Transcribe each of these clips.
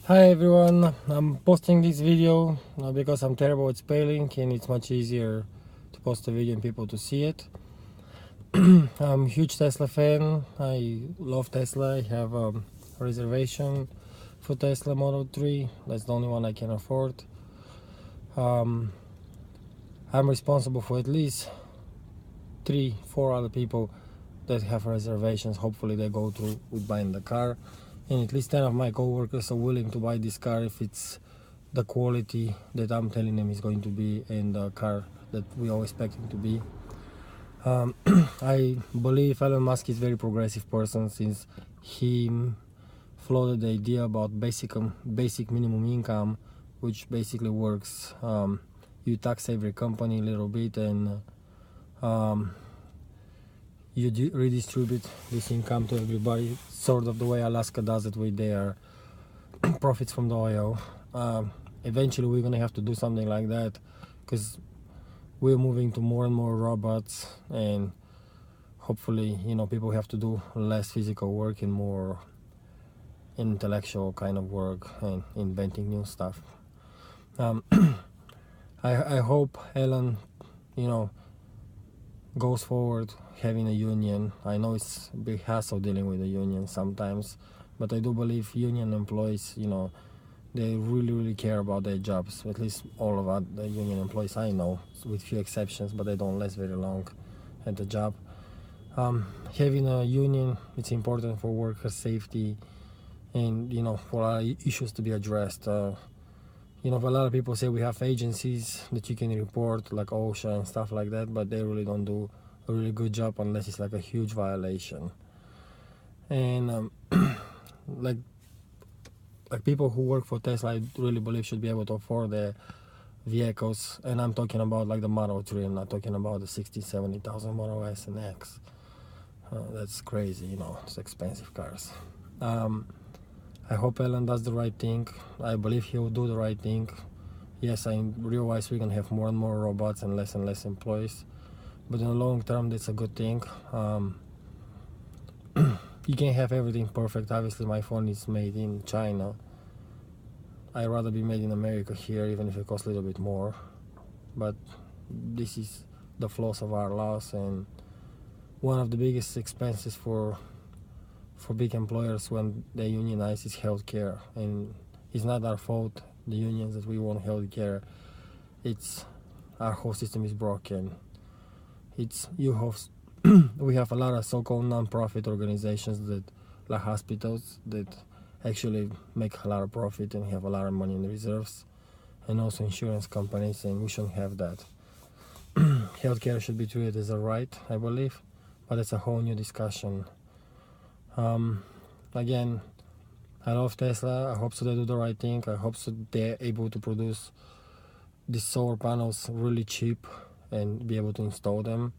Hi everyone, I'm posting this video because I'm terrible at spelling and it's much easier to post a video and people to see it. I'm a huge Tesla fan. I love Tesla. I have a reservation for Tesla Model 3. That's the only one I can afford. I'm responsible for at least 3-4 other people that have reservations. Hopefully they go through with buying the car, and at least 10 of my co-workers are willing to buy this car if it's the quality that I'm telling them is going to be and the car that we all expect it to be. I believe Elon Musk is a very progressive person, since he floated the idea about basic minimum income, which basically works. You tax every company a little bit, and you redistribute this income to everybody, sort of the way Alaska does it with their profits from the oil. Eventually we're gonna have to do something like that, because we're moving to more and more robots, and hopefully, people have to do less physical work and more intellectual kind of work and inventing new stuff. I hope Elon, goes forward having a union. I know it's a big hassle dealing with a union sometimes, but I do believe union employees, they really care about their jobs. At least all of the union employees I know, with few exceptions, but they don't last very long at the job. Having a union, it's important for worker safety and for a lot of issues to be addressed. A lot of people say we have agencies that you can report, like OSHA and stuff like that, but they really don't do a really good job unless it's like a huge violation. And like people who work for Tesla, I really believe should be able to afford their vehicles. And I'm talking about like the Model 3. I'm not talking about the 60,000-70,000 Model S and X. That's crazy, it's expensive cars. I hope Elon does the right thing. I believe he'll do the right thing. Yes, I realize we're gonna have more and more robots and less employees, but in the long term, that's a good thing. You can't have everything perfect. Obviously, my phone is made in China. I'd rather be made in America here, even if it costs a little bit more. But this is the flaws of our laws, and one of the biggest expenses for big employers when they unionize is healthcare. And it's not our fault, the unions, that we want healthcare. It's our whole system is broken. We have a lot of so-called non-profit organizations, that like hospitals, that actually make a lot of profit and have a lot of money in the reserves, and also insurance companies, and we shouldn't have that. Healthcare should be treated as a right, I believe, but it's a whole new discussion. Again, I love Tesla. I hope so they do the right thing. I hope so they're able to produce these solar panels really cheap and be able to install them.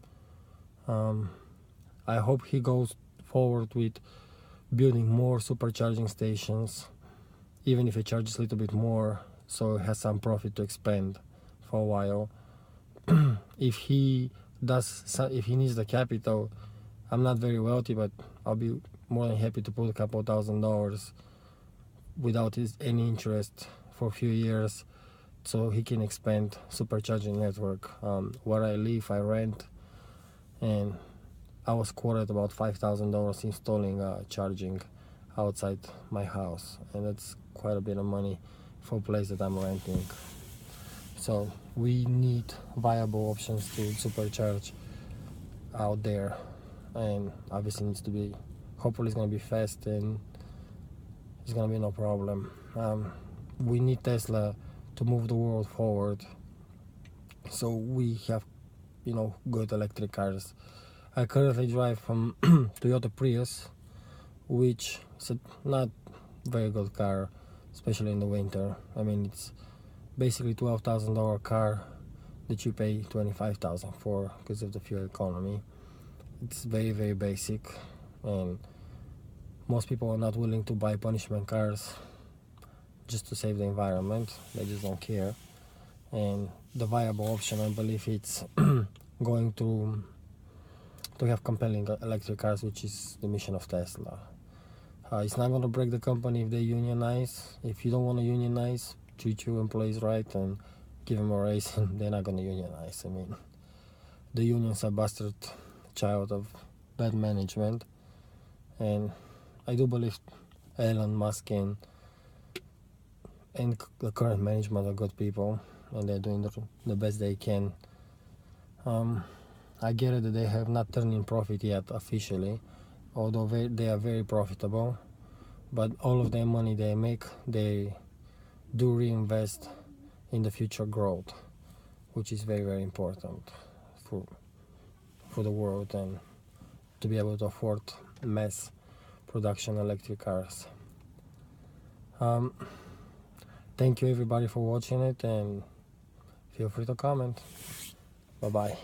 I hope he goes forward with building more supercharging stations, even if it charges a little bit more, so it has some profit to expand for a while. If he needs the capital, I'm not very wealthy, but I'll be more than happy to put a couple $1,000 without any interest for a few years, so he can expand supercharging network. Where I live, I rent, and I was quoted about $5,000 installing charging outside my house, and that's quite a bit of money for a place that I'm renting. So we need viable options to supercharge out there, and obviously needs to be, hopefully it's going to be fast and it's going to be no problem. We need Tesla to move the world forward, so we have good electric cars. I currently drive from Toyota Prius, which is not very good car, especially in the winter. I mean, it's basically $12,000 car that you pay $25,000 for because of the fuel economy. It's very basic, and most people are not willing to buy punishment cars just to save the environment. They just don't care. And the viable option, I believe, it's going to have compelling electric cars, which is the mission of Tesla. It's not going to break the company if they unionize. If you don't want to unionize, treat your employees right and give them a raise, and they're not going to unionize. I mean, the unions are bastard child of bad management, and I do believe Elon Musk and the current management are good people, and they're doing the best they can. I get it that they have not turned in profit yet officially, although they are very profitable, but all of their money they make, they do reinvest in the future growth, which is very, very important for the world and to be able to afford mass production electric cars. Thank you everybody for watching it, and feel free to comment. Bye bye.